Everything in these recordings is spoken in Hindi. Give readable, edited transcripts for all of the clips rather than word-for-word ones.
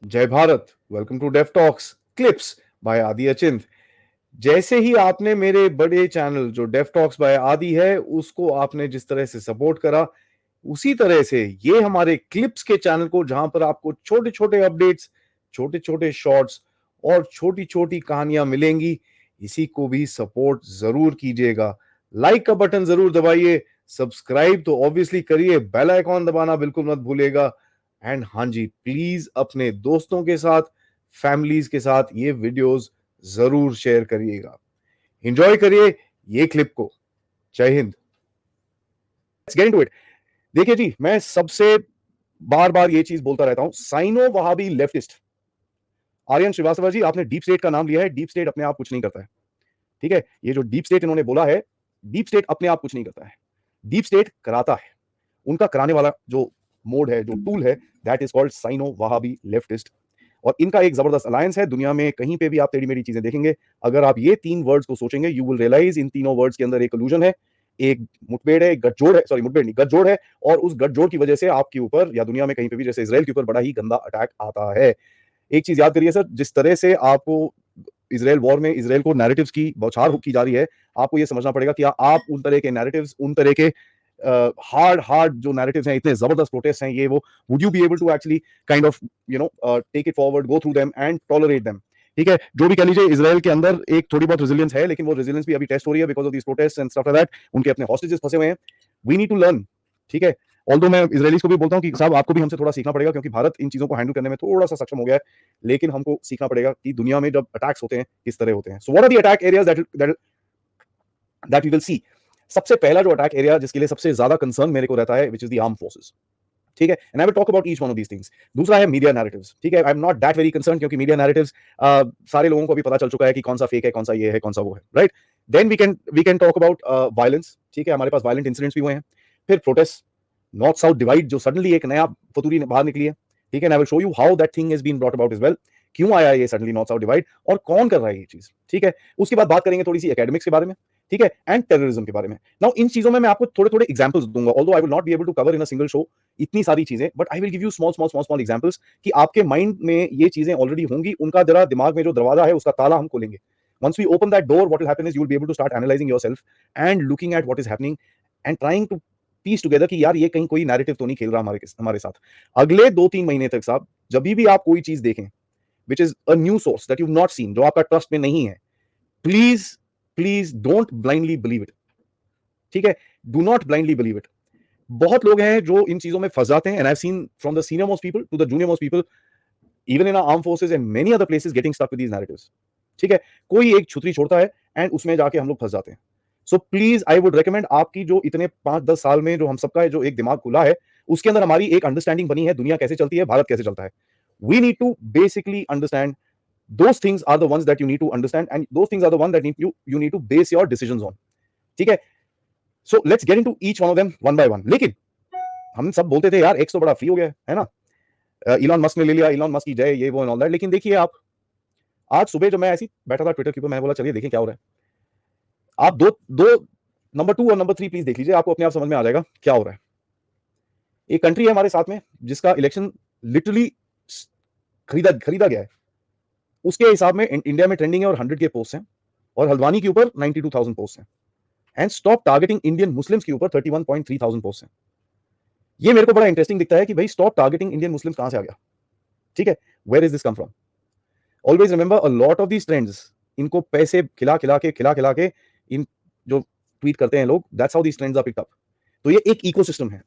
जय Bharat. Welcome to def talks clips by Aadi Achint. जैसे ही आपने मेरे बड़े चैनल जो डेफ टॉक्स बाय आदि है उसको आपने जिस तरह से सपोर्ट करा, उसी तरह से ये हमारे क्लिप्स के चैनल को, जहां पर आपको छोटे छोटे अपडेट्स, छोटे छोटे शॉर्ट्स और छोटी छोटी कहानियां मिलेंगी, इसी को भी सपोर्ट जरूर कीजिएगा। लाइक का बटन जरूर दबाइए, सब्सक्राइब तो ऑब्वियसली करिए, बेल आइकॉन दबाना बिल्कुल मत भूलिएगा। एंड हाँ जी, प्लीज अपने दोस्तों के साथ, फैमिलीज के साथ ये वीडियोस जरूर शेयर करिएगा। एंजॉय करिए ये क्लिप को। जय Hind. Let's get into it. देखिए जी, मैं सबसे बार बार ये चीज बोलता रहता हूं, cyano Wahhabi leftist Aryan Srivastava ji, आपने डीप स्टेट का नाम लिया है। डीप स्टेट अपने आप कुछ नहीं करता है, ठीक है। ये जो डीप स्टेट इन्होंने बोला है, डीप स्टेट अपने आप कुछ नहीं करता है, डीप स्टेट कराता है। उनका कराने वाला जो मोड है, जो टूल है, that is called Sino Wahhabi leftist. और इनका एक जबरदस्त अलायंस है। दुनिया में कहीं पे भी आप टेढ़ी मेढ़ी चीजें देखेंगे, अगर आप ये तीन वर्ड्स को सोचेंगे, यू विल रियलाइज इन तीनों वर्ड्स के अंदर एक इल्यूजन है, एक मुठभेड़ है, एक गठजोड़ है, सॉरी मुठभेड़ नहीं, गठजोड़ है। और उस गठजोड़ की वजह से आपके ऊपर या दुनिया में कहीं पे भी, जैसे इसराइल के ऊपर बड़ा ही गंदा अटैक आता है। एक चीज याद करिए सर, जिस तरह से आपको इसराइल वॉर में इसराइल को नैरेटिव्स की बौछार की जा रही है, आपको यह समझना पड़ेगा कि आप उन तरह के नैरेटिव्स, उन तरह के हार्ड जो नैरेटिव्स हैं, इतने जबरदस्त प्रोटेस्ट हैं, ये वो, would you be able to actually kind of take it forward, go through them and tolerate them? ठीक है, जो भी कह लीजिए, इसराइल के अंदर एक थोड़ी बहुत रेजिलियंस है, लेकिन वो रेजिलियंस भी अभी टेस्ट हो रही है because of these protest and stuff like that. उनके अपने हॉस्टेजेस फंसे हुए हैं। वी नीड टू लर्न, ठीक है। ऑल्दो मैं इसराइलीज को भी बोलता हूं कि साहब, आपको भी हमसे थोड़ा सीखना पड़ेगा, क्योंकि भारत इन चीजों को हैंडल करने में थोड़ा सा सक्षम हो गया है, लेकिन हमको सीखना पड़ेगा कि दुनिया में जब अटैक्स होते हैं किस तरह होते हैं। So what are the attack areas that we will see? सबसे पहला जो अटैक एरिया जिसके लिए सबसे ज्यादा कंसर्न मेरे को रहता है, which is the arm forces, ठीक है। And I will talk about each one of these things. दूसरा है मीडिया नैरेटिव्स, ठीक है। I am not that very concern, क्योंकि मीडिया नैरेटिव्स सारे लोगों को भी पता चल चुका है कि कौन सा फेक है, कौन सा ये है, कौन सा वो है, right. Then we can talk about violence, ठीक है। हमारे पास वायलेंट इंसिडेंट्स भी हुए हैं। फिर प्रोटेस्ट, नॉर्थ साउथ डिवाइड जो सडनली एक नया फतूरी बाहर निकली है, ठीक है। I will show you how that thing has been brought about as well. क्यों आया ये सडनली नॉर्थ साउथ डिवाइड, और कौन कर रहा है ये चीज, ठीक है। उसके बाद बात करेंगे थोड़ी सी एकेडमिक्स के बारे में, ठीक है, एंड टेररिज्म के बारे में। नाउ इन चीजों में मैं आपको थोड़े थोड़े एग्जांपल्स दूंगा, although I will not be able to cover in a single show इतनी सारी चीजें, but I will give you small small small small examples कि आपके माइंड में ये चीजें ऑलरेडी होंगी, उनका जरा दिमाग में जो दरवाजा है उसका ताला हम खोलेंगे। Once we open that door, what will happen is you will be able to start analyzing yourself and looking at what is happening and trying to piece together कि यार ये कहीं कोई नैरेटिव तो नहीं खेल रहा हमारे साथ। अगले 2-3 महीने तक साहब, जब भी आप कोई चीज देखें which is a new source that you've not seen, जो आपका ट्रस्ट में नहीं है, please please don't blindly believe it, ठीक है। Do not blindly believe it. बहुत लोग हैं जो इन चीजों में फंस जाते हैं, and I have seen from the senior most people to the junior most people, even in arm forces and many other places, getting stuck with these narratives, ठीक है। कोई एक छुतरी छोड़ता है एंड उसमें जाके हम लोग फंस जाते हैं। So please I would recommend, आपकी जो इतने 5-10 साल में जो हम सबका है, जो एक दिमाग खुला है, उसके अंदर हमारी एक अंडरस्टैंडिंग बनी है, दुनिया कैसे चलती है, भारत कैसे चलता है। We need to basically understand those things are the ones that you need to understand, and those things are the one that you need to base your decisions on, ठीक है। so let's get into each one of them one by one। लेकिन हम सब बोलते थे यार एक्स तो बड़ा फ्री हो गया है ना, इलॉन मस्क ने ले लिया, इलॉन मस्क की जय, ये वो एंड ऑल दैट। लेकिन देखिए आप, आज सुबह जब मैं ऐसी बैठा था ट्विटर के ऊपर, मैंने बोला चलिए देखें क्या हो रहा है। आप दो दो नंबर 2 और नंबर 3 प्लीज देख लीजिए, आपको अपने आप समझ में आ जाएगा क्या हो रहा है। एक कंट्री है हमारे साथ में जिसका इलेक्शन लिटरली खरीदा खरीदा गया है, उसके हिसाब में इंडिया में ट्रेंडिंग है और 100 के पोस्ट हैं, और हल्द्वानी के ऊपर 92,000 पोस्ट हैं, and stop targeting Indian Muslims के ऊपर 31,300 पोस्ट हैं। ये मेरे को बड़ा इंटरेस्टिंग दिखता है कि भाई स्टॉप टारगेटिंग इंडियन मुस्लिम्स कहां से आ गया, ठीक है। Where is this come from? Always remember, a lot of these trends, इनको पैसे खिला खिला के इन जो ट्वीट करते हैं लोग, that's how these trends are picked up. तो ये एक इकोसिस्टम है।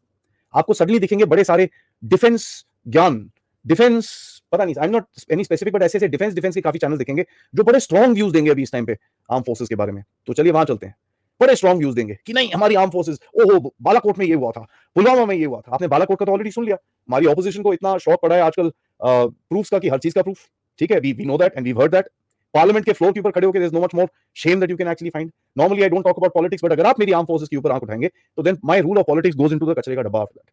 आपको सडनली दिखेंगे बड़े सारे डिफेंस ज्ञान, डिफेंस, पता नहीं, आई am not any specific, but ऐसे डिफेंस के काफी चैनल दिखेंगे जो बड़े स्ट्रॉन्ग व्यूज देंगे अभी इस टाइम पे आर्म फोर्सेस के बारे में। तो चलिए वहां चलते हैं। बड़े स्ट्रॉन्ग व्यूज देंगे कि नहीं हमारी आर्म फोर्सेस, ओहो बालाकोट में ये हुआ था, पुलवामा में ये हुआ था। आपने बालाकोट का तो ऑलरेडी सुन लिया। हमारी ऑपोजिशन को इतना शौक पड़ा है आजकल प्रूफ्स का, कि हर चीज का प्रूफ, ठीक है। We know that and we heard that. Parliament के फ्लोर के ऊपर खड़े होकर, there is no much more shame that you can actually find. Normally I don't talk about politics, but अगर आप मेरी आर्म फोर्सेस के ऊपर आंख उठाएंगे तो then my rule of politics goes into the कचरे का डब्बा after that,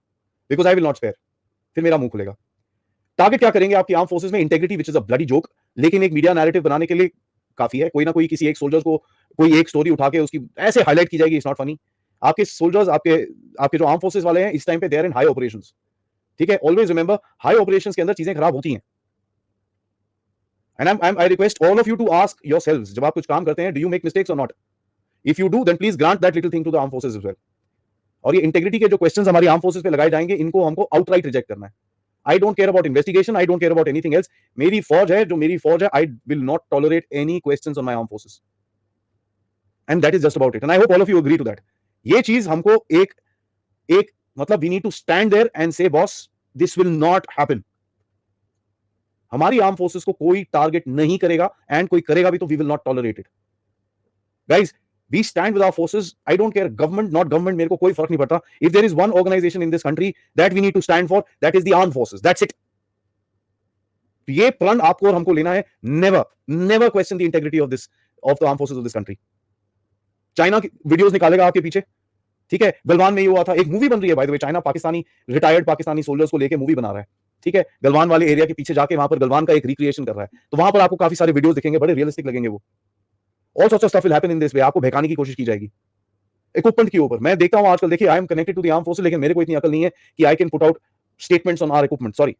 because I will not spare. फिर मेरा मुंह खुलेगा। टारगेट क्या करेंगे आपकी आर्म फोर्सेस में? Integrity, which is a bloody joke, लेकिन एक मीडिया नैरेटिव बनाने के लिए काफी है। कोई ना कोई किसी एक सोल्जर्स को कोई एक स्टोरी उठा के उसकी ऐसे हाईलाइट की जाएगी, इट्स नॉट फनी। आपके सोल्जर्स, आपके आपके जो आर्म फोर्सेस वाले हैं इस टाइम पे, they are in high operations, ठीक है। ऑलवेज रिमेंबर, हाई ऑपरेशंस के अंदर चीजें खराब होती हैं, And I request all of you to ask yourselves, जब आप कुछ काम करते हैं, do you make mistakes or not? If you do, then please grant that little thing to the armed forces as well. और ये इंटेग्रिटी के जो क्वेश्चंस हमारी आर्म फोर्सेस पे लगाए जाएंगे, इनको हमको आउटराइट रिजेक्ट करना है. I don't care about investigation, I don't care about anything else. मेरी फौज है जो मेरी फौज है. I will not tolerate any questions on my arm forces, and that is just about it. And I hope all of you agree to that. ये चीज हमको एक एक मतलब we need to stand there and say boss, this will not happen. हमारी आर्म फोर्सेस को कोई टारगेट नहीं करेगा, एंड कोई करेगा भी तो we will not tolerate it. Guys, we stand with our forces. I don't care government not government, मेरे को कोई फर्क नहीं पड़ता. If there is one organization in this country that we need to stand for, that is the armed forces. That's it. ये प्रण आपको और हमको लेना है. never question the integrity of the armed forces of this country. China की वीडियोस निकालेगा आपके पीछे, ठीक है. गलवान में ये हुआ था. एक मूवी बन रही है bye the way. China Pakistani retired Pakistani soldiers को लेके मूवी बना रहा है, ठीक है. गलवान वाले एरिया के पीछे जाके वहां पर गलवान का एक रिक्रिएशन कर रहा है. तो वहां पर आपको काफी सारे वीडियोस दिखेंगे, बड़े रियलिस्टिक लगेंगे वो. All sorts of stuff will happen in this way. आपको बहकाने की कोशिश की जाएगी इक्विपमेंट के ऊपर. मैं देखता हूं आजकल, देखिए, I am connected to the arm forces, लेकिन मेरे को इतनी अकल नहीं है कि I can put out statements on our equipment. Sorry.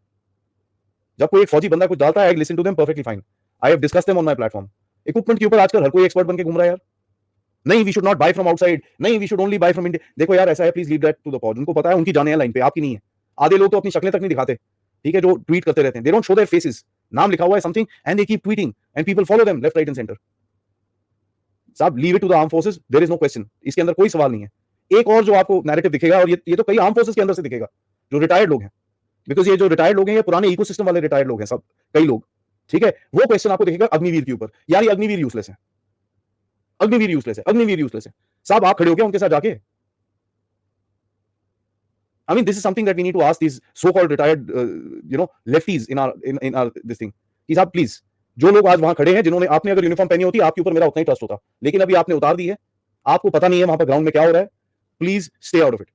जब कोई एक फौजी बंदा कुछ डालता है, I listen to them perfectly fine. I have discussed them on my platform. Equipment के ऊपर आजकल हर कोई एक्सपर्ट बन के घूम रहा है यार. नहीं, we should not buy from outside. नहीं, we should only buy from India. देखो यार, ऐसा है, please leave that to the pros. उनको पता है, उनकी जाने हैं लाइन पे, आपकी नहीं है. आधे लोग तो अपनी शक्लें तक नहीं दिखाते, ठीक है, जो ट्वीट करते रहते हैं. They don't show their faces. नाम लिखा हुआ है something and they keep tweeting and people follow them left right and centre. साहब, leave it to the arm forces. There is no question. इसके अंदर कोई सवाल नहीं है. एक और जो आपको नैरेटिव दिखेगा, और ये तो कई आर्म फोर्सेस के अंदर से दिखेगा, जो रिटायर्ड लोग हैं, बिकॉज ये जो रिटायर्ड लोग हैं, ये पुराने इकोसिस्टम वाले रिटायर्ड लोग हैं सब, कई लोग, ठीक है. वो क्वेश्चन आपको दिखेगा अग्निवीर के ऊपर. यार, ये अग्निवीर यूजलेस है, अग्निवीर यूजलेस है, अग्निवीर यूजलेस है. साहब, आप खड़े हो गए उनके साथ जाके. I mean, this is something that we need to ask these so-called retired, lefties in our this thing. कि साहब प्लीज, जो लोग आज वहां खड़े हैं, जिन्होंने, आपने अगर यूनिफॉर्म पहनी होती, आपके ऊपर मेरा उतना ही ट्रस्ट होता, लेकिन अभी आपने उतार दी है, आपको पता नहीं है वहां पर ग्राउंड में क्या हो रहा है. Please stay out of it.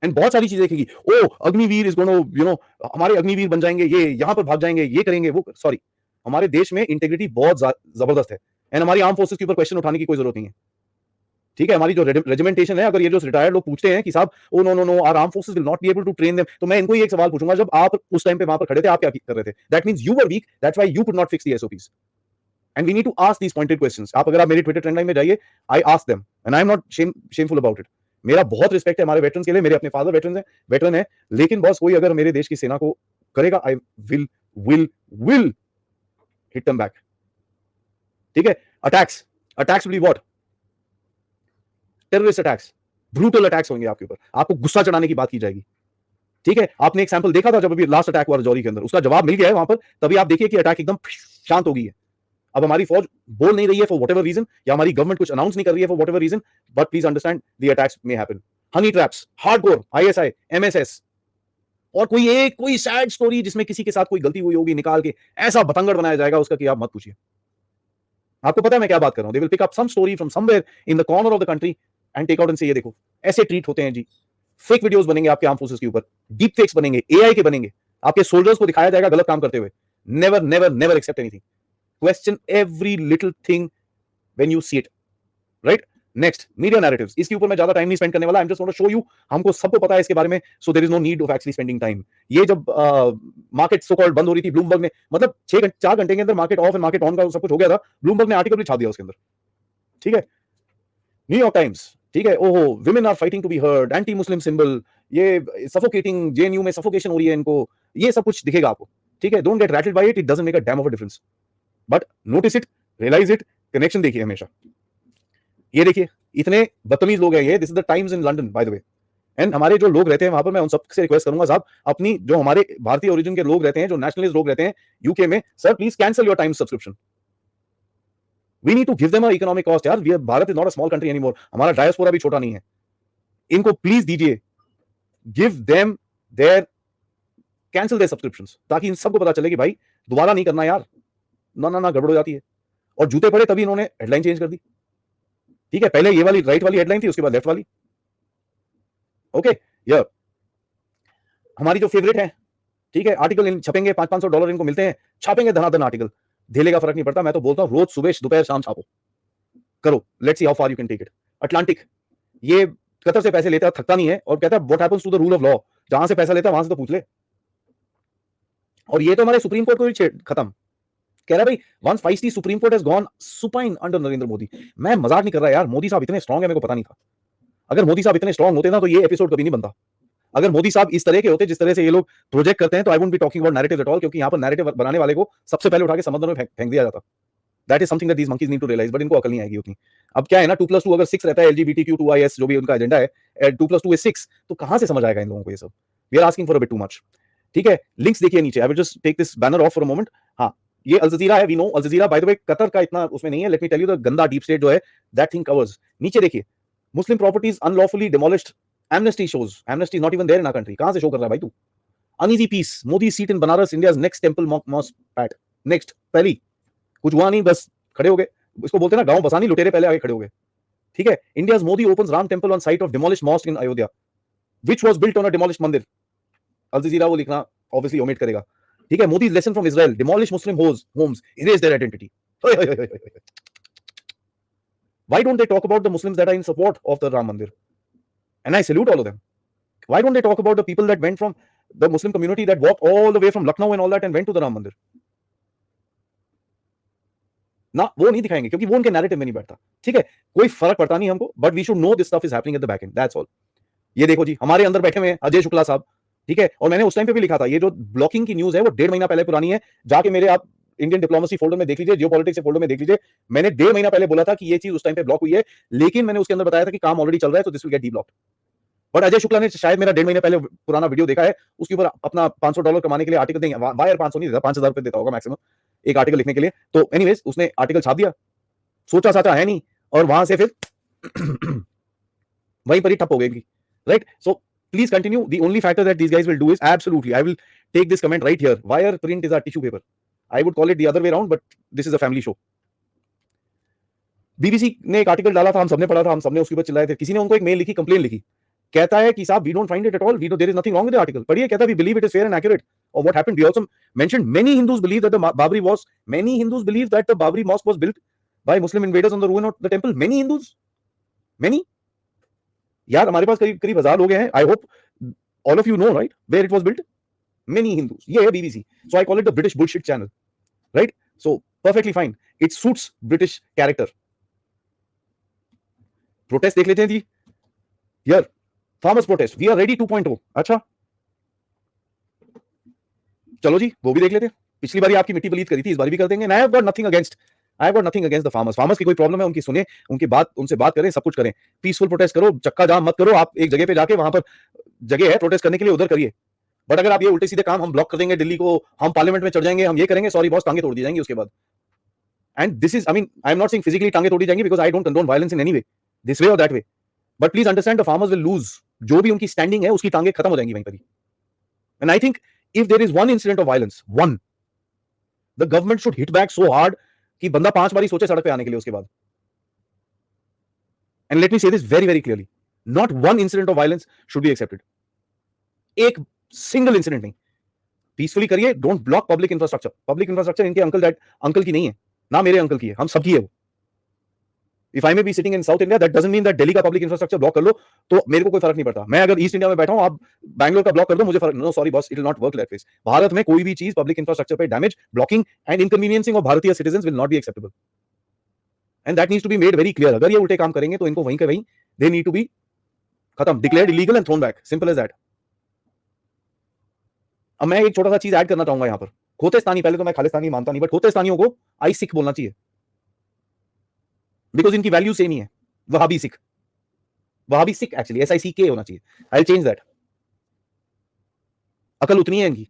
And बहुत सारी चीजें देखेगी. ओ, अग्निवीर इज गोइंग टू, हमारे अग्निवीर बन जाएंगे, ये यहां पर भाग जाएंगे, ये करेंगे, वो. सॉरी, हमारे देश में इंटेग्रिटी बहुत जबरदस्त है, एंड हमारी आर्म फोर्सेस के ऊपर क्वेश्चन उठाने की कोई जरूरत नहीं है, ठीक है. हमारी जो रेजिमेंटेशन है, अगर ये जो रिटायर्ड लोग पूछते हैं कि साहब, oh no no no, our arm forces will not be able to train them, तो मैं इनको ही एक सवाल पूछूंगा, जब आप उस टाइम पे वहां पर खड़े थे, आप क्या कर रहे थे? That means you were weak, that's why you could not fix the SOPs. And we need to ask these pointed questions. आप अगर आप मेरी ट्विटर ट्रेंड लाइन में जाइए, I ask them, and I am not shameful about it. मेरा बहुत रिस्पेक्ट है हमारे वेटरन्स के लिए. मेरे अपने फादर वेटरन है, लेकिन बॉस, कोई अगर मेरे देश की सेना को करेगा, I will hit them back, ठीक है. Attacks will be what? Terrorist attacks, brutal attacks होंगे आपके ऊपर. आपको गुस्सा चढ़ाने की बात की जाएगी, ठीक है. आपने एक सैंपल देखा था जब अभी लास्ट अटैक हुआ रजौरी के अंदर, उसका जवाब मिल गया है वहां पर. तभी आप देखिए कि अटैक एकदम शांत हो गई है. अब हमारी फौज बोल नहीं रही है फॉर व्हाटएवर रीजन, या हमारी गवर्नमेंट कुछ अनाउंस नहीं कर रही है for whatever reason, but please understand the attacks may happen. Honey traps, hardcore, ISI, MSS, और कोई सैड स्टोरी जिसमें किसी के साथ कोई गलती हुई होगी, निकाल के ऐसा बतंगड़ बनाया जाएगा उसका कि आप मत पूछिए. आपको पता है मैं क्या बात कर रहा हूं. They will pick up some story from somewhere in the corner of the country and take out and say, ये देखो ऐसे ट्रीट होते हैं जी. फेक वीडियोस बनेंगे आपके आर्म फोर्सेस के ऊपर, डीप फेक्स बनेंगे, एआई के बनेंगे, आपके सोल्जर्स को दिखाया जाएगा गलत काम करते हुए. Never accept anything. Question every little thing when you see it, right. Next, media narratives. इसके ऊपर मैं ज्यादा टाइम नहीं स्पेंड करने वाला. I am just want to show you, हमको सबको पता है इसके बारे में, so there is no need of actually spending time. ये जब मार्केट सो कॉल्ड बंद हो रही थी, ब्लूमबर्ग ने, मतलब 4 घंटे के अंदर market of and market on का सब कुछ हो गया था. ब्लूमबर्ग ने आर्टिकल भी छाप दिया उसके अंदर, ठीक है. न्यूयॉर्क टाइम्स, ठीक है. ओहो, women are fighting to be heard, anti Muslim symbol, ये सफोकेटिंग, जेएनयू में सफोकेशन हो रही है इनको, ये सब कुछ दिखेगा आपको, ठीक है. Don't get rattled by it, it doesn't make a damn of a difference, but notice it, realise it, connection देखिए हमेशा. ये देखिए, इतने बदतमीज लोग हैं ये. This is the Times in London by the way. एंड हमारे जो लोग रहते हैं वहां पर, मैं उन सबसे रिक्वेस्ट करूंगा, साहब, अपनी जो हमारे भारतीय ओरिजिन के लोग रहते हैं, जो नेशनलिस्ट लोग रहते हैं यूके में, sir please cancel your time's subscription. We need to give them a economic cost यार. Bharat is not a small country anymore. हमारा डायस्पोरा भी छोटा नहीं है. इनको प्लीज दीजिए, give them their, cancel their subscriptions, ताकि इन सबको पता चले कि भाई दोबारा नहीं करना यार. ना गड़बड़ हो जाती है. और जूते पड़े तभी इन्होंने हेडलाइन चेंज कर दी, ठीक है. पहले ये वाली राइट वाली हेडलाइन थी, उसके बाद लेफ्ट वाली. ओके, ये हमारी जो फेवरेट है, ठीक है. आर्टिकल छपेंगे, $500 इनको मिलते हैं, छापेंगे धनाधन आर्टिकल. धेले का फर्क नहीं पड़ता. मैं तो बोलता हूं रोज सुबह दोपहर शाम छापो, करो. Let's see how far you can take it. Atlantic, ये कतर से पैसे लेता है, थकता नहीं है, और कहता है what happens to the rule of law. जहां से पैसा लेता है वहां से तो पूछ ले. और ये तो हमारे सुप्रीम कोर्ट को भी खत्म. कह रहा है भाई once feisty Supreme Court has gone supine under Narendra Modi. मैं मजाक नहीं कर रहा यार, मोदी साहब इतने स्ट्रांग है मेरे को पता नहीं था। अगर मोदी साहब इतने स्ट्रांग होते ना तो ये एपिसोड कभी नहीं बनता। अगर मोदी साहब इस तरह के होते जिस तरह से ये लोग प्रोजेक्ट करते हैं तो I wouldn't be talking about narrative at all, क्योंकि यहां पर नैरेटिव बनाने वाले को सबसे पहले उठा के समंदर में फेंक दिया जाता। That is something that these monkeys need to realise, but इनको अकल नहीं आएगी उतनी। अब क्या है ना 2+2 अगर 6 रहता है LGBTQ2IS जो भी उनका एजेंडा है, 2+2 is 6, तो कहां से समझ आएगा इन लोगों को ये सब। We are asking for a bit too much. ठीक है, लिंक्स देखिए नीचे। I will just take this banner off for a moment. हाँ, ये अल जजीरा है, we know Al Jazeera. By the way Qatar का इतना उसमें नहीं है, let me tell you the गंदा डीप स्टेट जो है दैट थिंग कवर्स। नीचे देखिए, Muslim properties unlawfully demolished, Amnesty shows, Amnesty is not even there in our country. कहां से शो कर रहा है भाई तू। Uneasy peace, Modi seat in Banaras, India's next temple mosque spat. Next, पहली कुछ हुआ नहीं, बस खड़े हो गए। इसको बोलते हैं ना गांव बसानी, लुटेरे पहले आगे खड़े हो गए। ठीक है, India's Modi opens Ram temple on site of demolished mosque in Ayodhya which was built on a demolished मंदिर। अल जजीरा वो लिखना ऑब्वियसली ओमिट करेगा। ठीक है, Modi lesson from Israel, demolish Muslim homes, erase their identity. Why don't they talk about the Muslims that are in support of the Ram Mandir? And I salute all of them. Why don't they talk about the people that went from the Muslim community that walked all the way from Lucknow and all that and went to the Ram Mandir? ना वो नहीं दिखाएंगे क्योंकि वो उनके नैरेटिव में नहीं बैठता। ठीक है, कोई फर्क पड़ता नहीं हमको, but we should know this stuff is happening at the back end, that's all. ये देखो जी, हमारे अंदर बैठे हुए हैं अजय शुक्ला साहब। ठीक है, और मैंने उस टाइम पे भी लिखा था, ये जो ब्लॉकिंग की न्यूज है वो 1.5 महीना पहले पुरानी है। जाके मेरे आप इंडियन डिप्लोमेसी फोल्डर में देख लीजिए, जियो पॉलिटिक्स फोल्डर में देख लीजिए। मैंने 1.5 महीना पहले बोला था कि ये चीज उस टाइम पे ब्लॉक हुई है, लेकिन मैंने उसके अंदर बताया था कि काम ऑलरेडी चल रहा है, तो this will get deblocked. But Ajay Shukla ने शायद मेरा 1.5 महीने पहले पुराना वीडियो देखा है, उसके ऊपर अपना $500 कमाने के लिए आर्टिकल देंगे। वायर 500 नहीं देता, 5,000 रुपए देता होगा मैक्सिमम एक आर्टिकल लिखने के लिए। तो एनीवेज उसने आर्टिकल छाप दिया, सोचा साचा है नहीं, और वहां से फिर वहीं पर ही ठप हो गई, right. So please continue. The only factor that these guys will do is, absolutely, I will take this comment right here. Wire print is our tissue paper. I would call it the other way around, but this is a family show. BBC ने एक आर्टिकल डाला था, हम सबने पढ़ा था, हम सबने उसके ऊपर चिल्लाए थे। किसी ने उनको एक मेल लिखी, कंप्लेन लिखी, कहता है कि साहब we don't find it at all, we know there is nothing wrong with the article। पढ़िए, कहता है we believe it is fair and accurate of what happened। We also mentioned many Hindus believe that the Babri mosque was built by Muslim invaders on the ruin of the temple। many Hindus, many, यार हमारे पास करीब 1000 लोग हैं। I hope all of you know right where it was built. Many Hindus. ये है BBC, so I call it the British bullshit channel, right. So perfectly fine, it suits British character. Protest देख लेते हैं जी। Here farmers protest, we are ready 2.0। अच्छा चलो जी, वो भी देख लेते हैं। पिछली बार आपकी मिट्टी पलीत करी थी, इस बार भी कर देंगे। I have got nothing against the farmers. Farmers की कोई प्रॉब्लम है, उनकी सुने, उनकी बात, उनसे बात करें, सब कुछ करें। पीसफुल प्रोटेस्ट करो, चक्का जाम मत करो। आप एक जगह पे जाके, वहां पर जगह है प्रोटेस्ट करने के लिए, उधर करिए। बट अगर आप ये उल्टे सीधे काम, हम ब्लॉक कर देंगे दिल्ली को, हम पार्लियामेंट में चढ़ जाएंगे, हम ये करेंगे, सॉरी बॉस, टांगे तोड़ दी जाएंगी उसके बाद। And this is, I am not saying physically टांगे तोड़ी जाएंगी, because I don't condone violence in any way, this way और that way. But please understand, the farmers will lose. जो भी उनकी स्टैंडिंग है, उसकी टांगे खत्म हो जाएंगी वहीं पर। And I think if there is one incident of violence, one, the government should hit back so hard कि बंदा 5 बार सोचे सड़क पे आने के लिए उसके बाद। एंड लेट मी से this very very clearly, not one incident of violence should be accepted. एक सिंगल इंसिडेंट नहीं। पीसफुली करिए, don't block public infrastructure. Public infrastructure इनके अंकल की नहीं है ना, मेरे अंकल की है, हम सबकी है वो। If I may be sitting in south India, that doesn't mean that Delhi का पब्लिक इंफ्रास्ट्रक्चर ब्लॉक कर लो तो मेरे को कोई फर्क नहीं पड़ता। मैं अगर ईस्ट इंडिया में बैठा हूं, आप बैंगलोर का ब्लॉक कर दो, मुझे फर्क, no sorry boss, it will not work like this. Bharat में कोई भी चीज पब्लिक इंफ्रास्ट्रक्चर पे डैमेज, ब्लॉकिंग एंड इनकन्वीनियंसिंग ऑफ भारतीय citizens will not be acceptable. And that needs to be made very clear. अगर ये उल्टे काम करेंगे तो इनको वहीं के वहीं, दे नीड टू बी खत्म, declared illegal and thrown back, simple as that. अब मैं एक छोटा सा चीज ऐड करना चाहूंगा यहां पर। खोतेस्तानी, पहले तो मैं खालिस्तानी मानता नहीं, बट खोतेस्तानियों को आई सिख बोलना चाहिए, बिकॉज इनकी वैल्यू सेम ही है। वहाबी सिख, वहाबी सिख एक्चुअली SICK होना चाहिए। I will change that. अकल उतनी है इनकी,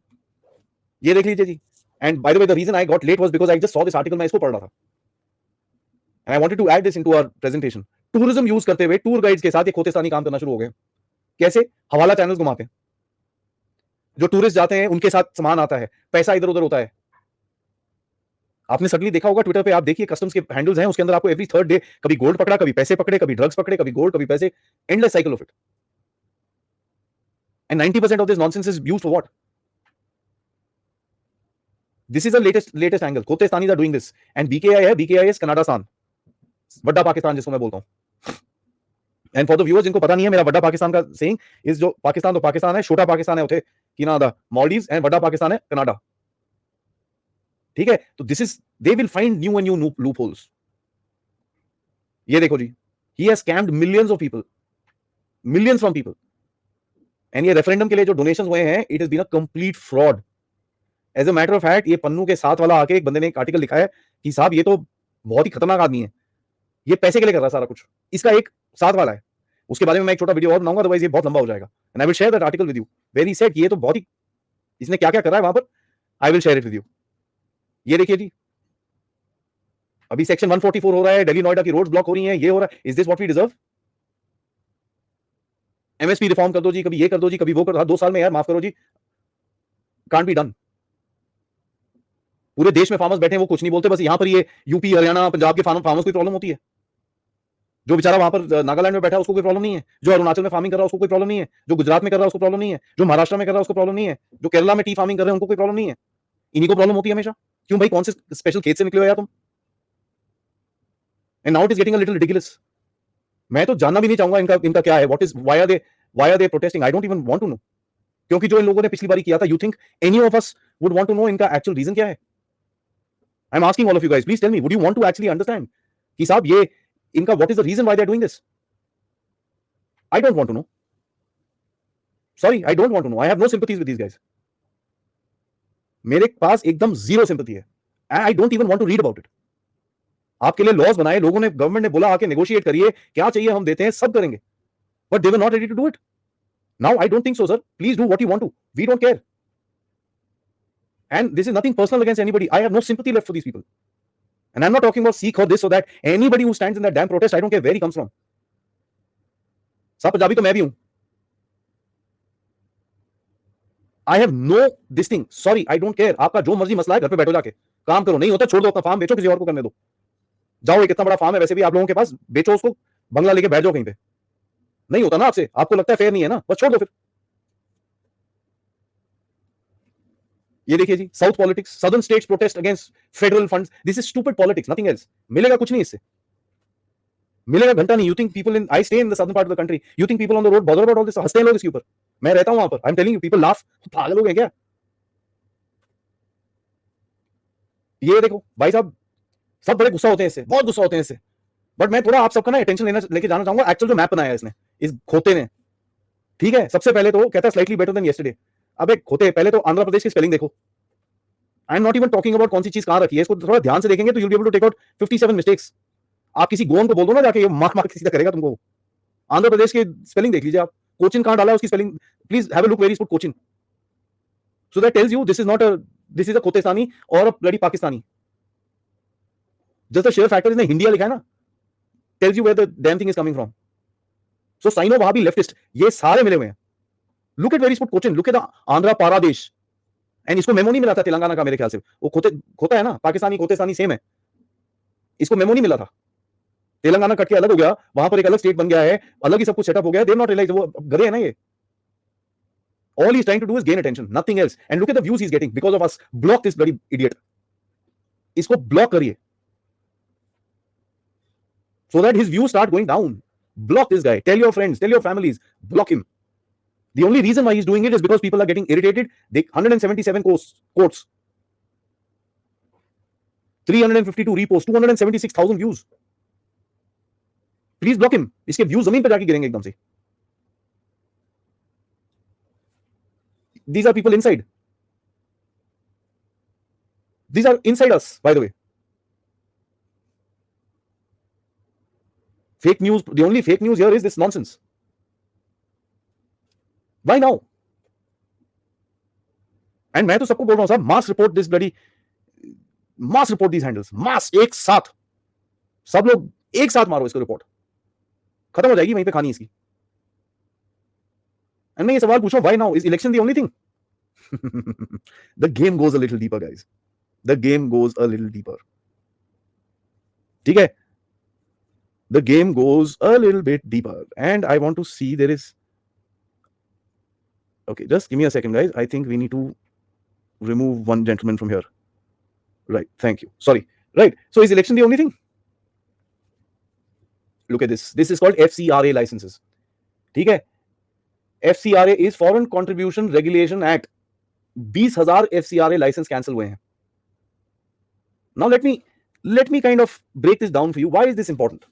ये देख लीजिए जी। And by the way, the reason I got late was because I just saw this article, मैं इसको पढ़ रहा था and I wanted to add this into our presentation. Tourism use करते हुए टूर गाइड्स के साथ ये खोतेस्तानी काम करना शुरू हो गए। कैसे? हवाला चैनल्स घुमाते हैं, जो टूरिस्ट जाते हैं उनके साथ सामान आता है, पैसा इधर उधर होता है। आपने सडनली देखा होगा ट्विटर पे, आप देखिए कस्टम्स के हैंडल्स हैं, उसके अंदर आपको एवरी थर्ड डे कभी गोल्ड पकड़ा, कभी पैसे पकड़े, कभी ड्रग्स पकड़े, कभी गोल्ड, कभी पैसे, endless cycle of it. And 90% of this nonsense is used for what? This is the latest angle. खोतेस्तानीज are doing this and BKI है, BKI इज कनाडास्तान, बड़ा पाकिस्तान जिसको मैं बोलता हूं। एंड फॉर द व्यूअर्स जिनको पता नहीं है, मेरा बड़ा पाकिस्तान का सेइंग इज, जो पाकिस्तान तो पाकिस्तान है, छोटा पाकिस्तान है उथे कि ना दा मालदीव्स, एंड बड़ा पाकिस्तान है कनाडा। ठीक है, तो this is, they will find new and new loopholes. ये देखो जी, he has scammed millions of people, millions from people, and ये रेफरेंडम के लिए जो डोनेशन हुए हैं, it is been a complete fraud. As a matter of fact, ये पन्नू के साथ वाला आके एक बंदे ने एक आर्टिकल लिखा है कि साहब ये तो बहुत ही खतरनाक आदमी है, ये पैसे के लिए कर रहा है सारा कुछ। इसका एक साथ वाला है, उसके बारे में मैं एक छोटा वीडियो और बनाऊंगा, अदरवाइज ये बहुत लंबा हो जाएगा, and I will share that article with you, where he said ये तो बहुत ही, इसने क्या क्या कर रहा है वहां पर, आई will share it with you. ये देखिए जी, अभी सेक्शन 144 हो रहा है, दिल्ली नोएडा की रोड्स ब्लॉक हो रही हैं, ये हो रहा है। Is this what we deserve? MSP reform कर दो जी, कभी ये कर दो जी, कभी वो कर दो, 2 साल में यार माफ करो जी, कांट बी डन। पूरे देश में फार्मर्स बैठे हैं, वो कुछ नहीं बोलते, बस यहां पर ये यूपी हरियाणा पंजाब के फार्मर्स को प्रॉब्लम होती है। जो बेचारा वहां पर नागालैंड में बैठा है उसको कोई प्रॉब्लम नहीं है, जो अरुणाचल में फार्मिंग कर रहा है उसको कोई प्रॉब्लम नहीं है, जो गुजरात में कर रहा है उसको प्रॉब्लम नहीं है, जो महाराष्ट्र में कर रहा है उसको प्रॉब्लम नहीं है, जो केरला में टी फार्मिंग कर रहे हैं उनको कोई प्रॉब्लम नहीं है, इन्हीं को प्रॉब्लम होती है हमेशा। क्यों भाई, कौन से स्पेशल खेत से निकले हो यार तुम? And now it is getting a little ridiculous. मैं तो जानना भी नहीं चाहूंगा इनका इनका क्या है, what is, why are they protesting, I don't even want to know. क्योंकि जो इन लोगों ने पिछली बार किया था, you think any of us would want to know इनका एक्चुअल रीजन क्या है? I am asking all of you guys, please tell me, would you want to actually understand कि साहब ये इनका what is the reason why they are doing this? I don't want to know, sorry, I don't want to know, I have no sympathies with these guys. मेरे पास एकदम जीरो सिंपैथी है, I don't even want to read about it. आपके लिए लॉज बनाए लोगों ने, गवर्नमेंट ने बोला आके नेगोशिएट करिए, क्या चाहिए हम देते हैं, सब करेंगे, but they were not ready to do it. Now I don't think so sir, please do what you want to, we don't care, and this is nothing personal against anybody, I have no sympathy left for these people, and I'm not talking about Sikh or this or that, anybody who stands in that damn protest, I don't care where he comes from। सब पंजाबी तो मैं भी हूं, I have no this thing, sorry, I don't care, आपका जो मर्जी मसला है घर पे बैठो, जाके काम करो, नहीं होता छोड़ दो, अपना फार्म बेचो, किसी और को करने दो, जाओ, एक इतना बड़ा फार्म है वैसे भी आप लोगों के पास, बेचो उसको, बंगला लेके बैठ जाओ कहीं पे। नहीं होता ना आपसे, आपको लगता है फेयर नहीं है ना, बस छोड़ दो फिर। ये देखिए जी, south politics, southern states protest against federal funds, this is stupid politics, nothing else. मिलेगा कुछ नहीं इससे, मिलेगा घंटा नहीं। You think people in, I stay in the southern part of the country, you think people on the road bother about all this? हंसते हैं लोग इसके ऊपर, मैं रहता हूं वहां पर, I am telling you, people laugh, पागल हो गए क्या? ये देखो भाई साहब, सब बड़े गुस्सा होते हैं इससे, बहुत गुस्सा होते हैं इससे, बट मैं थोड़ा आप सबका ना अटेंशन लेके जाना चाहूंगा एक्चुअल जो मैप बनाया है इसने, इस खोते ने। ठीक है, सबसे पहले तो कहता है स्लाइटली बेटर देन यस्टरडे। अबे खोते, पहले तो आंध्र प्रदेश की स्पेलिंग देखो। आई am not even talking about कौन सी चीज कहां रखी है, इसको थोड़ा ध्यान से देखेंगे तो you will be able to take out 57 mistakes. आप किसी गोन को बोल दो ना जाके, ये मार मार के सीधा करेगा तुमको। आंध्र प्रदेश की स्पेलिंग देख लीजिए आप, कोचिन कहां डाला है उसकी spelling, please have a look where is put Cochin, so that tells you this is not a, this is a खोतेस्तानी और a bloody Pakistani. Just the share factor इसने हिंदिया लिखा है ना, tells you where the damn thing is coming from. So साइनो वहां भी लेफ्टिस्ट, ये सारे मिले हुए हैं। Look at where is put Cochin, look at the Andhra Paradesh, and इसको मेमो नहीं मिला था तेलंगाना का, मेरे ख्याल से वो खोते खोता है ना, पाकिस्तानी खोतेस्तानी सेम है, इसको मेमो नहीं मिला था। तेलंगाना कट के अलग हो गया, वहां पर एक अलग स्टेट बन गया है, अलग ही सब कुछ सेटअप हो गया, दे नॉट रियलाइज, वो गधे है ना ये। All he's trying to do is gain attention, nothing else. And look at the views he's getting because of us. Block this bloody idiot. इसको ब्लॉक करिए so that his views start going down. Block this guy. Tell your friends, tell your families, block him. The only reason why he's doing it is because people are getting irritated. They 177 quotes, 352 reposts, 276,000 views. Please block him. इसके views जमीन पे जाके गिरेंगे एकदम से. These are people inside. These are inside us, by the way. Fake news, the only fake news here is this nonsense. Why now? And मैं तो सबको बोल रहा हूं साहब, mass report this bloody, mass report these handles, mass, एक साथ सब लोग एक साथ मारो इसको रिपोर्ट, खत्म हो जाएगी वहीं पे कहानी इसकी। एंड मैं ये सवाल पूछूं, why now? Is election the only thing? The game goes a little deeper guys, the game goes a little deeper. ठीक है, the game goes a little bit deeper and I want to see there is, okay, just give me a second guys, I think we need to remove one gentleman from here, right, thank you, sorry, right, so is election the only thing? look at this is called FCRA licenses. ठीक है, FCRA is Foreign Contribution Regulation Act, 20,000 FCRA licence cancel हुए हैं। Now let me kind of break this down for you. Why is this important?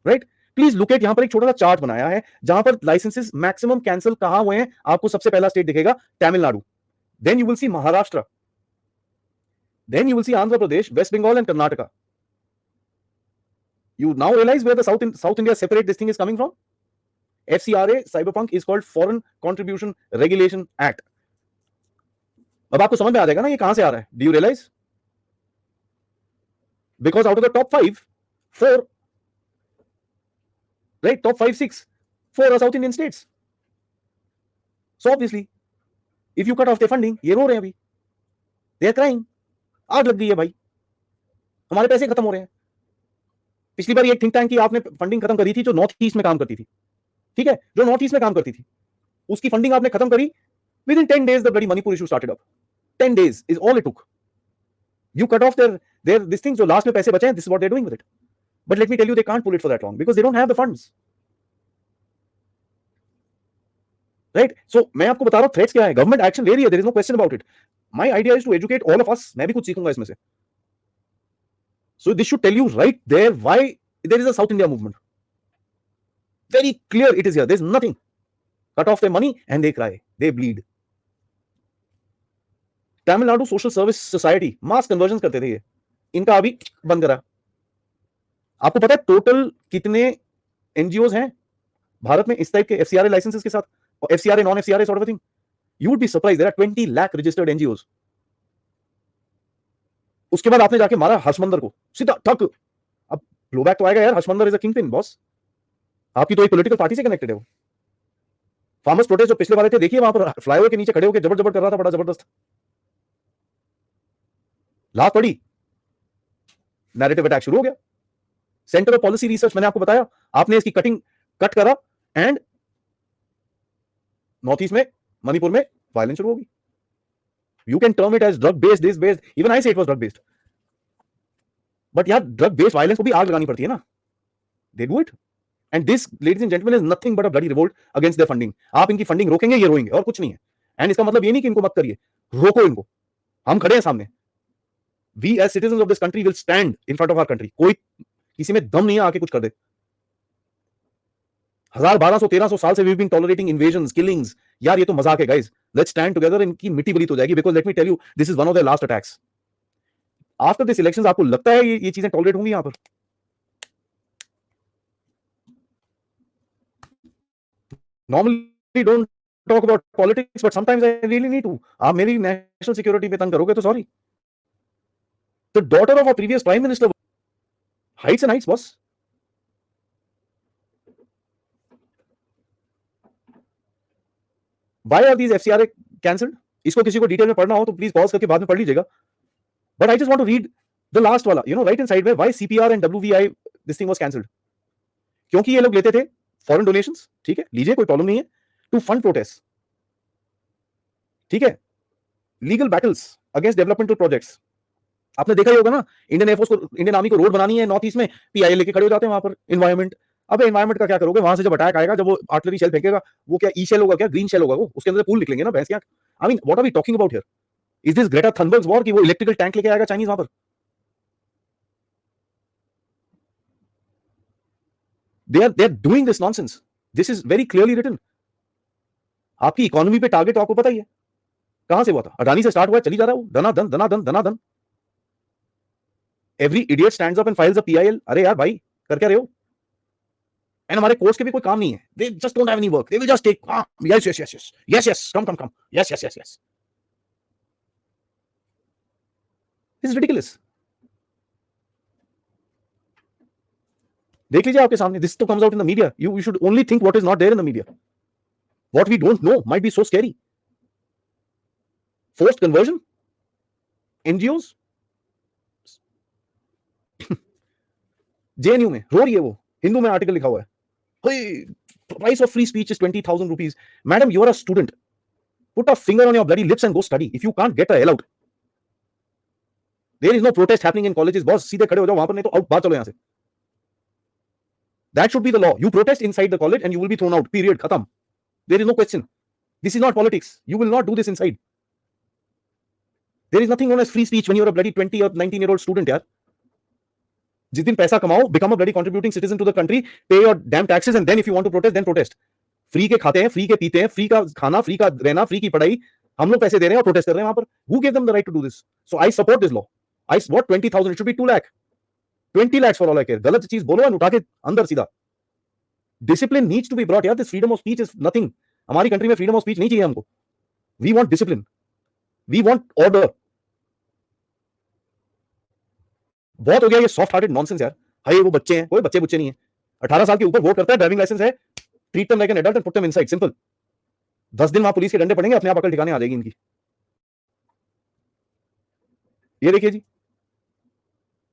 Right? Please look at, यहां पर एक छोटा सा चार्ट बनाया है जहां पर लाइसेंसेस मैक्सिमम कैंसिल कहां हुए हैं. आपको सबसे पहला स्टेट दिखेगा Tamil Nadu, then you will see Maharashtra, then you will see Andhra Pradesh, West Bengal and Karnataka. You now realize where the South India separate this thing is coming from. FCRA Cyberpunk is called Foreign Contribution Regulation Act. अब आपको समझ में आ जाएगा ना ये कहां से आ रहा है. Do you realize? Because out of the top 5, 4, right, top 5, 6, 4 are South Indian states. So obviously, if you cut off their funding, ये रो रहे हैं अभी, they are crying. आग लग गई है भाई, हमारे पैसे खत्म हो रहे हैं. पिछली बार एक थिंक टैंक की आपने फंडिंग खत्म करी थी जो नॉर्थ ईस्ट में काम करती थी. ठीक है, जो नॉर्थ ईस्ट में काम करती थी उसकी फंडिंग आपने खत्म करी. With in 10 days the bloody Manipur issue started up. 10 days is all it took. You cut off their this thing, जो लास्ट में पैसे बचे हैं, this is what they're doing with it. But let me tell you, they can't pull it for that long because they don't have the funds. Right? So मैं आपको बता रहा हूं थ्रेट्स क्या है. गवर्नमेंट एक्शन ले रही है, there is no question about it. My idea is to educate all of us. मैं भी कुछ सीखूंगा इसमें से. So this should tell you right there why there is a South India movement. Very clear it is here. There's nothing. Cut off their money and they cry. They bleed. Tamil Nadu social service society mass conversion करते थे ये, इनका अभी बंद करा. आपको पता है टोटल कितने एनजीओज हैं भारत में इस टाइप के एफसीआरए लाइसेंसेस के साथ, और FCRA non FCRA sort of thing. You would be surprised, there are 20 lakh registered NGOs. उसके बाद आपने जाके मारा हर्षमंदर को सीधा ठक. अब ब्लोबैक तो आएगा यार, Harsh Mander is a king pin boss. आपकी तो एक पॉलिटिकल पार्टी से कनेक्टेड है वो. फार्मर्स प्रोटेस्ट जो पिछले वाले थे, देखिए वहां पर फ्लाईओवर के नीचे खड़े होकर जबर जबर कर रहा था, बड़ा जबरदस्त. लात पड़ी, नैरेटिव अटैक शुरू हो गया. सेंटर ऑफ पॉलिसी रिसर्च, मैंने आपको बताया, आपने इसकी कट करा एंड नॉर्थ ईस्ट में, मणिपुर में वायलेंस शुरू होगी. You can term it as drug based, this based. Even I say it was drug based. But यार drug based violence को भी आग लगानी पड़ती है ना. They do it. And this, ladies and gentlemen, is nothing but a bloody revolt against their funding. आप इनकी फंडिंग रोकेंगे, ये रोएंगे, और कुछ नहीं है. एंड इसका मतलब ये नहीं कि इनको मत करिए, रोको इनको. हम खड़े हैं सामने. We as citizens of this country will stand in front of our country. कोई किसी में दम नहीं है आके कुछ कर दे. 1200 1300 साल से we've been tolerating invasions, killings. यार ये तो मजाक है guys. Let's stand together. इनकी मिट्टी बलित हो जाएगी. Because let me tell you, this is one of their last attacks. After this elections, आपको लगता है ये चीजें टॉलरेट होंगी यहां पर? Normally don't talk about politics, but sometimes I really need to. आप मेरी नेशनल सिक्योरिटी पे तंग करोगे तो sorry. The daughter of our previous prime minister, heights and heights, boss. Why are these FCRA cancelled? इसको किसी को डिटेल में पढ़ना हो तो प्लीज पॉज करके बाद में पढ़ लीजिएगा. But I just want to read the last वाला, right inside में, why CPR and WVI this thing was cancelled. क्योंकि ये लोग लेते थे फॉरेन डोनेशंस. ठीक है, लीजिए, कोई प्रॉब्लम नहीं है. To fund protest. ठीक है, legal battles against developmental projects. आपने देखा ही होगा ना, इंडियन एयरफोर्स को, इंडियन आर्मी को रोड बनानी है नॉर्थ ईस्ट में, पीआईएल लेके खड़े हो जाते हैं वहां पर. एनवायरमेंट, अबे एनवायरमेंट का क्या करोगे? वहां से जब अटैक आएगा, जब वो आर्टिलरी शेल फेंकेगा, वो क्या ई शेल होगा, क्या ग्रीन शेल होगा, वो उसके अंदर पूल निकलेंगे ना भैंस क्या. I mean what are we talking about here? Is this Greta Thunberg's war कि वो इलेक्ट्रिकल टैंक लेके आएगा चाइनीज वहां पर? They are doing this nonsense. This is very clearly written. आपकी इकोनॉमी पे टारगेट आपको पता ही है कहां से हुआ था. अडानी से स्टार्ट हुआ, चली जा रहा है वो, धनाधन धनाधन धनाधन. Every idiot stands up and files a PIL. अरे यार भाई, कर क्या रहे हो? एंड हमारे कोर्स के भी कोई काम नहीं है. They just don't have any work. They will just take, yes yes yes yes yes yes, come come come, yes yes yes yes. This is ridiculous. देख लीजिए आपके सामने. दिस तो comes out in the media. You should only think what is not there in the media. What we don't know might be so scary. Forced conversion, NGOs. JNU में रो रही है वो, हिंदू में आर्टिकल लिखा हुआ है. Price of free speech is 20,000 rupees. Madam, you are a student. Put a finger on your bloody lips and go study. If you can't get a hell out. There is no protest happening in colleges. Boss, सीधे खड़े हो जाओ वहां पर, नहीं तो आउट, बाहर चलो यहां से. That should be the law. You protest inside the college and you will be thrown out. Period. खत्म. There is no question. This is not politics. You will not do this inside. There is nothing known as free speech when you're a bloody 20 or 19-year-old student, यार. जिस दिन पैसा कमाओ, become a bloody contributing citizen to the country, pay your damn taxes, and then if you want to protest, then protest. Free के खाते हैं, फ्री के पीते हैं, फ्री का खाना, फ्री का रहना, फ्री की पढ़ाई, हम लोग पैसे दे रहे हैं और प्रोटेस्ट कर रहे हैं वहां पर. Who gave them the right to do this? So I support this law. I what 20,000? It should be 2 lakh, 20 lakhs for all I care. गलत चीज बोलो और उठा के अंदर सीधा. Discipline needs to be brought. यार, this freedom of speech is nothing. हमारी कंट्री में freedom of speech नहीं चाहिए हमको. We want discipline. We want order. बहुत हो गया ये सॉफ्ट हार्टेड नॉनसेंस यार. हाय वो बच्चे हैं, कोई बच्चे बुच्चे नहीं है. 18 साल के ऊपर वोट करता है, ड्राइविंग लाइसेंस है, treat them like an adult and put them inside. Simple. 10 दिन वहां पुलिस के डंडे पड़ेंगे, अपने आप अकल ठिकाने आ जाएगी इनकी. ये देखिए जी,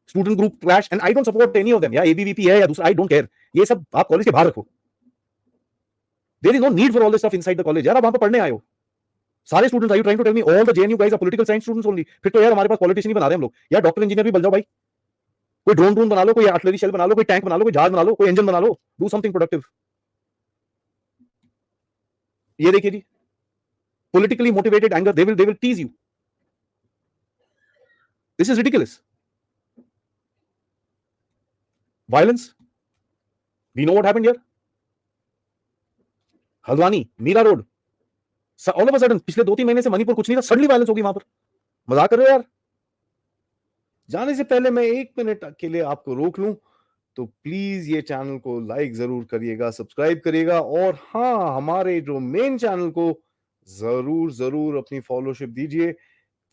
student group clash, and I don't support any of them. या एबीवीपी है या दूसरा, आई डोंट केयर. ये सब आप कॉलेज के बाहर रखो. There is no need for all this stuff inside the college. यार आप वहां पर पढ़ने आए हो. सारे students, are you trying to tell me all the JNU guys are political science students only? फिर तो यार हमारे पास पॉलिटिशियन ही बना रहे हैं हम लोग. यार डॉक्टर इंजीनियर भी बन जाओ भाई. कोई ड्रोन बना लो, कोई आर्टिलरी शेल बना लो, कोई टैंक बना लो, कोई जहाज बना लो, कोई इंजन बना लो. Do something productive. ये देखिए जी, politically motivated anger, they will tease you. This is ridiculous. Violence, we know what happened here. Haldwani, Mira Road, all of a sudden पिछले 2-3 महीने से मणिपुर कुछ नहीं था, सडनली वायलेंस होगी वहां पर. मजाक कर रहे हो यार. जाने से पहले मैं 1 मिनट के लिए आपको रोक लूं, तो प्लीज ये चैनल को लाइक जरूर करिएगा, सब्सक्राइब करिएगा, और हाँ, हमारे जो मेन चैनल को जरूर अपनी फॉलोशिप दीजिए,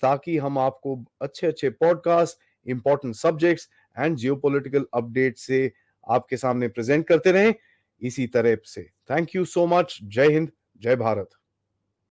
ताकि हम आपको अच्छे podcast, important subjects and geopolitical update से आपके सामने प्रेजेंट करते रहें इसी तरह से. Thank you so much. जय हिंद, जय भारत.